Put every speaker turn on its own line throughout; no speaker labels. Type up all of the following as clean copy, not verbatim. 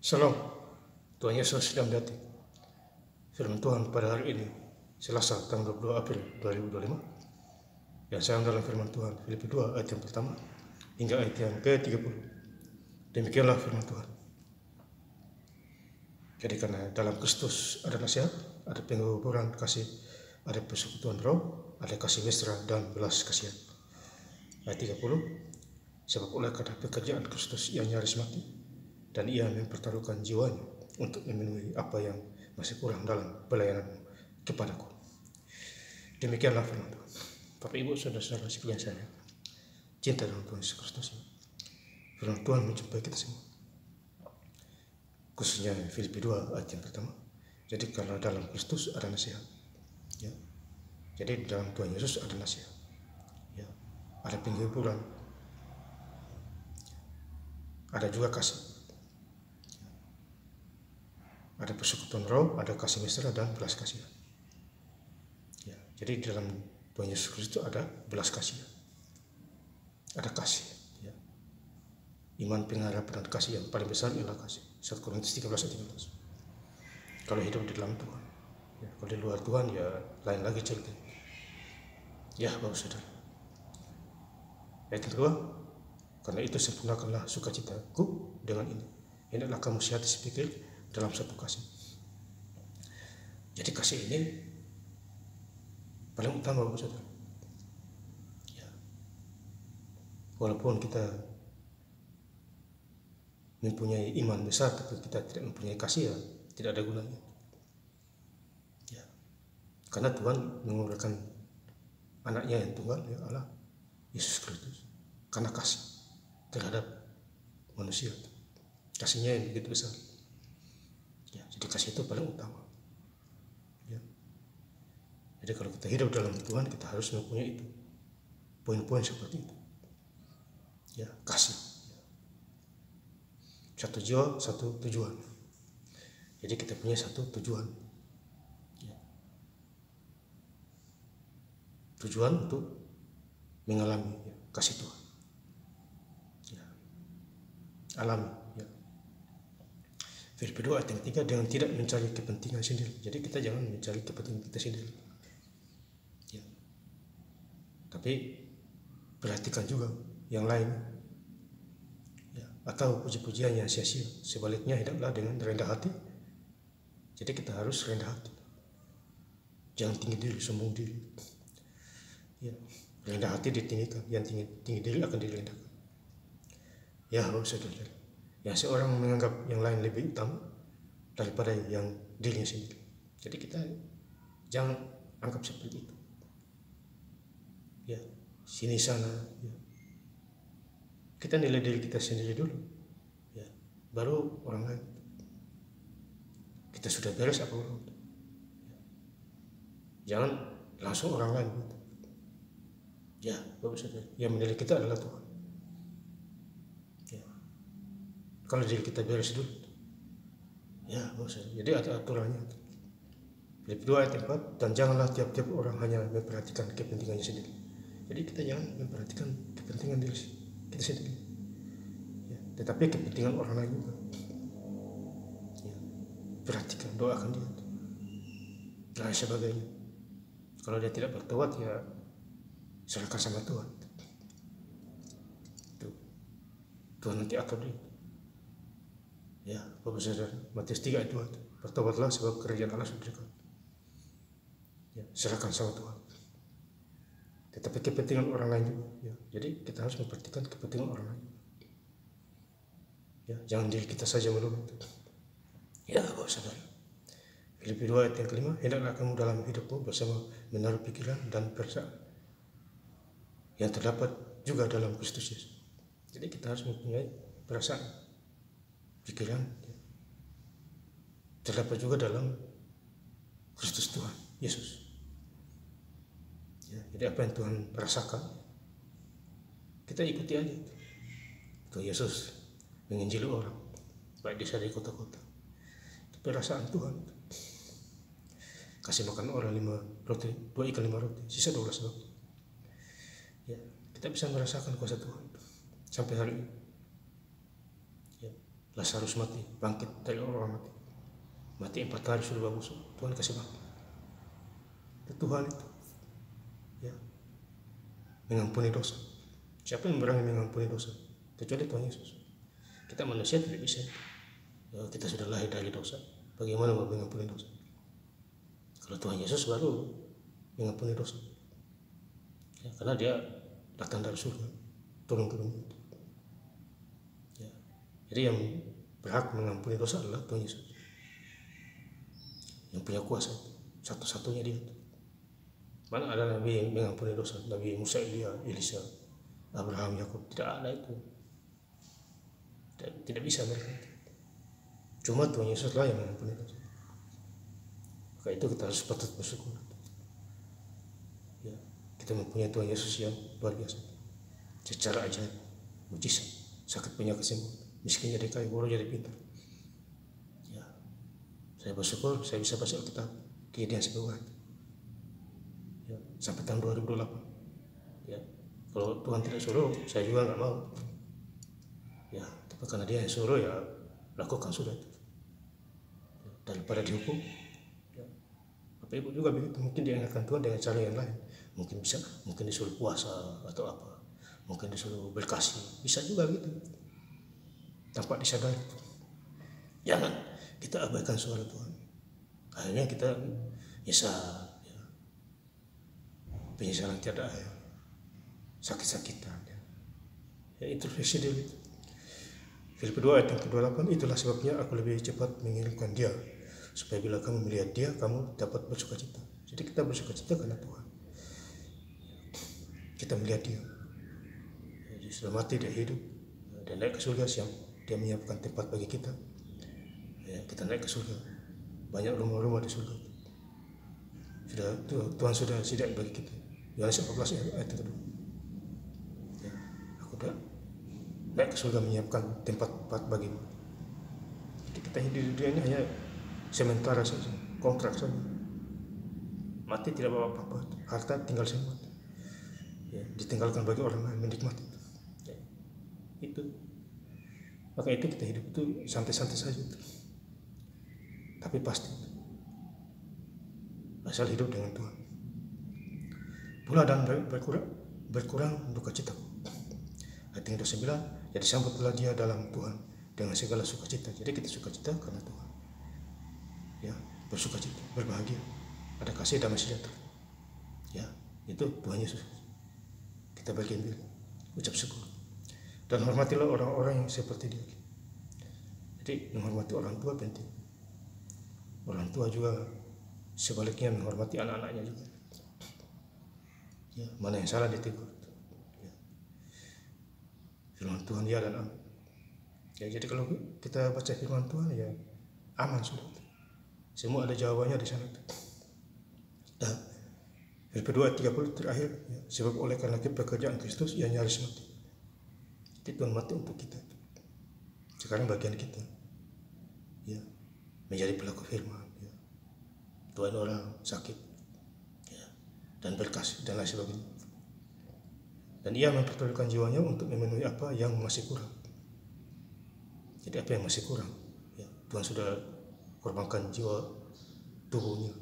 Salam, Tuhan Yesus sedang datang. Firman Tuhan pada hari ini, Selasa tanggal 22 April 2025, yang saya dalam firman Tuhan Filipi 2 ayat yang pertama hingga ayat yang ke-30. Demikianlah firman Tuhan. Jadi karena dalam Kristus ada nasihat, ada penghiburan kasih, ada persekutuan roh, ada kasih mesra dan belas kasihan. Ayat 30, sebab oleh karena pekerjaan Kristus ia nyaris mati, dan ia mempertaruhkan jiwanya untuk memenuhi apa yang masih kurang dalam pelayanan kepadaku. Demikianlah firman Tuhan. Bapak Ibu saudara-saudara sekalian saya, cinta dalam Tuhan Yesus Kristus, firman Tuhan menjumpai kita semua, khususnya Filipi 2 ayat yang pertama. Jadi kalau dalam Kristus ada nasihat, ya. Jadi dalam Tuhan Yesus ada nasihat, ya. Ada penghiburan, ada juga kasih, ada persekutuan roh, ada kasih mesra dan belas kasihan. Ya, jadi di dalam Tuhan Yesus Kristus ada belas kasihan, ada kasih. Ya. Iman, pengharapan, dan kasih yang paling besar ialah kasih. 1 Korintus 13 ayat 13. Kalau hidup di dalam Tuhan, ya, kalau di luar Tuhan ya lain lagi cerita. Ya, Bapak Saudara. Ayat kedua, karena itu sempurnakanlah sukacitaku dengan ini. Hendaklah kamu sehati sepikir dalam satu kasih. Jadi kasih ini paling utama, Bapak Saudara. Ya. Walaupun kita mempunyai iman besar, tapi kita tidak mempunyai kasih, ya tidak ada gunanya. Ya. Karena Tuhan mengurangkan anaknya yang tunggal, ya Allah, Yesus Kristus, karena kasih terhadap manusia. Kasihnya yang begitu besar. Ya, jadi kasih itu paling utama. Ya. Jadi kalau kita hidup dalam Tuhan, kita harus mempunyai itu, poin-poin seperti itu. Ya, kasih. Satu jiwa, satu tujuan. Jadi kita punya satu tujuan. Ya. Tujuan untuk mengalami, ya, kasih Tuhan. Ya. Alami. Ya. Filipi 2 ayat yang 3, dengan tidak mencari kepentingan sendiri. Jadi kita jangan mencari kepentingan kita sendiri. Ya. Tapi perhatikan juga yang lain. Ya. Atau puji-pujian yang sia-sia. Sebaliknya hiduplah dengan rendah hati. Jadi kita harus rendah hati. Jangan tinggi diri, sombong diri. Ya. Rendah hati ditinggikan, yang tinggi diri akan direndahkan. Ya, Bapak Saudara, yang seorang menganggap yang lain lebih utama daripada yang dirinya sendiri. Jadi kita jangan anggap seperti itu. Ya, sini sana. Ya. Kita nilai diri kita sendiri dulu. Ya, baru orang lain. Kita sudah beres apa belum? Ya. Jangan langsung orang lain. Ya, Bapak Saudara, yang menilai kita adalah Tuhan. Ya. Kalau diri kita beres dulu, ya Bapak Saudara, jadi ada aturannya. Filipi 2 ayat 4, dan janganlah tiap-tiap orang hanya memperhatikan kepentingannya sendiri. Jadi kita jangan memperhatikan kepentingan diri kita sendiri, ya, tetapi kepentingan orang lain juga. Ya. Perhatikan, doakan dia, dan sebagainya. Kalau dia tidak bertobat, ya serahkan sama Tuhan. Tuhan nanti atur dia. Ya, Bapak Saudara, Matius 3 ayat 2, bertobatlah sebab kerajaan Allah sudah dekat. Ya, serahkan sama Tuhan. Tetapi kepentingan orang lain juga. Ya, jadi kita harus memperhatikan kepentingan orang lain. Ya, jangan diri kita saja melulu. Ya, Bapak Saudara. Filipi 2 ayat yang kelima, hendaklah kamu dalam hidupmu bersama menaruh pikiran dan perasaan yang terdapat juga dalam Kristus Yesus. Jadi kita harus mempunyai perasaan, pikiran, ya, terdapat juga dalam Kristus Tuhan Yesus. Ya, jadi apa yang Tuhan rasakan, kita ikuti aja. Tuhan Yesus menginjili orang, baik desa di kota-kota. Itu perasaan Tuhan. Kasih makan orang 5 roti, 2 ikan 5 roti, sisa 12 roti. Ya, kita bisa merasakan kuasa Tuhan sampai hari ini. Ya. Lazarus mati, bangkit dari orang mati. Mati 4 hari sudah busuk. Tuhan kasih bangkit. Itu Tuhan itu. Ya. Mengampuni dosa. Siapa yang berani mengampuni dosa? Kecuali Tuhan Yesus. Kita manusia tidak bisa. Ya, kita sudah lahir dari dosa. Bagaimana mau mengampuni dosa? Kalau Tuhan Yesus baru mengampuni dosa. Ya, karena dia datang dari surga, turun ke dunia. Ya. Jadi yang berhak mengampuni dosa adalah Tuhan Yesus. Yang punya kuasa, satu-satunya dia. Mana ada nabi yang mengampuni dosa? Nabi Musa, Elia, Elisa, Abraham, Yakub, tidak ada itu. Tidak bisa mereka. Cuma Tuhan Yesus lah yang mengampuni dosa. Maka itu kita harus patut bersyukur. Ya, kita mempunyai Tuhan Yesus yang luar biasa. Secara ajaib, mujizat, sakit penyakit sembuh, miskin jadi kaya, bodoh jadi pintar. Ya, saya bersyukur saya bisa baca Alkitab Kejadian sampai Wahyu. Ya, sampai tahun 2028. Ya, kalau Tuhan tidak suruh, saya juga nggak mau. Ya, tapi karena Dia yang suruh ya lakukan sudah. Ya, daripada dihukum. Ya, Bapak Ibu juga begitu, mungkin diingatkan Tuhan dengan cara yang lain. Mungkin disuruh puasa atau apa. Mungkin disuruh berkasih, bisa juga gitu, tanpa disadari. Jangan kita abaikan suara Tuhan. Akhirnya kita nyesal, ya. Penyesalan tiada akhir, sakit-sakitan. Ya, introspeksi diri. Filipi 2 ayat yang ke-28, itulah sebabnya aku lebih cepat mengirimkan Dia, supaya bila kamu melihat Dia, kamu dapat bersukacita. Jadi kita bersukacita karena Tuhan. Kita melihat Dia. Sudah mati, Dia hidup, dan naik ke surga siang. Dia menyiapkan tempat bagi kita. Ya, kita naik ke surga. Banyak rumah-rumah di surga. Tuhan sudah sediakan bagi kita. Yohanes 14 ayat kedua. Ya, aku dah naik ke surga menyiapkan tempat bagimu. Jadi kita hidup di dunia ini hanya sementara saja, kontrak saja. Mati tidak bawa apa-apa, harta tinggal semua. Ya, ditinggalkan bagi orang lain menikmati. Itu, maka itu kita hidup itu santai-santai saja, tapi pasti asal hidup dengan Tuhan. Pula dan berkurang duka cita. Ayat yang 29, jadi sambutlah Dia dalam Tuhan dengan segala sukacita. Jadi kita sukacita karena Tuhan. Ya, bersukacita, berbahagia, ada kasih damai sejahtera. Ya, itu Tuhan Yesus. Kita bagian diri, ucap syukur. Dan hormatilah orang-orang yang seperti Dia. Jadi menghormati orang tua penting. Orang tua juga sebaliknya menghormati anak-anaknya juga. Ya, mana yang salah ditegur. Ya. Firman Tuhan ya dan amin. Ya, jadi kalau kita baca firman Tuhan ya aman sudah. Semua ada jawabannya di sana. Nah, Filipi 2:30 terakhir. Ya, sebab oleh karena pekerjaan Kristus ia nyaris mati. Jadi Tuhan mati untuk kita. Sekarang bagian kita, ya, menjadi pelaku firman, ya. Tuhan orang sakit, ya, dan berkasih dan lain sebagainya. Dan Ia mempertaruhkan jiwanya untuk memenuhi apa yang masih kurang. Jadi apa yang masih kurang? Ya, Tuhan sudah korbankan jiwa tubuhnya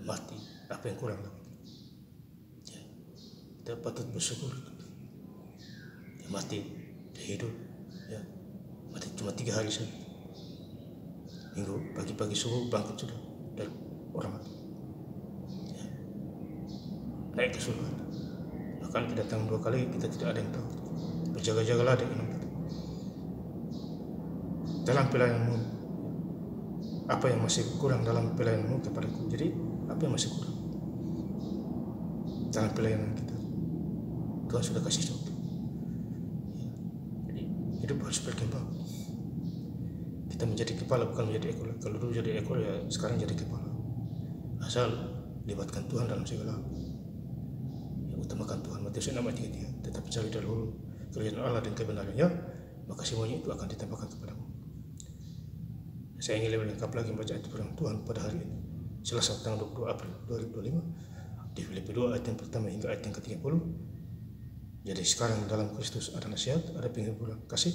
mati. Apa yang kurang lagi? Ya, kita patut bersyukur. Dia mati. Dia hidup, ya, mati cuma 3 hari saja. Minggu pagi-pagi subuh bangkit sudah dari orang mati. Ya. Naik ke surga. Bahkan kedatangan 2 kali kita tidak ada yang tahu. Berjaga-jagalah dengan kita. Dalam pelayananmu, apa yang masih kurang dalam pelayananmu kepadaku? Jadi apa yang masih kurang dalam pelayanan kita? Tuhan sudah kasih contoh. Hidup harus berkembang. Kita menjadi kepala bukan menjadi ekor. Kalau dulu jadi ekor ya sekarang jadi kepala. Asal libatkan Tuhan dalam segala hal. Ya, utamakan Tuhan. Matius 6 ayat 33. Tetapi cari dahulu kerajaan Allah dan kebenarannya, maka semuanya itu akan ditambahkan kepadamu. Saya ingin lebih lengkap lagi membaca ayat firman Tuhan pada hari ini. Selasa tanggal 22 April 2025 di Filipi 2 ayat yang pertama hingga ayat yang ke-30. Jadi sekarang dalam Kristus ada nasihat, ada penghiburan kasih,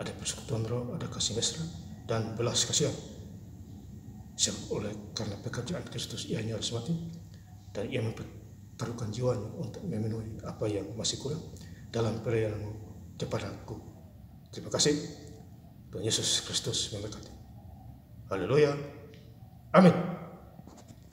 ada persekutuan roh, ada kasih mesra, dan belas kasihan. Sebab oleh karena pekerjaan Kristus ia nyaris mati, dan ia mempertaruhkan jiwanya untuk memenuhi apa yang masih kurang dalam pelayananmu kepadaku. Terima kasih. Tuhan Yesus Kristus memberkati. Haleluya. Amin.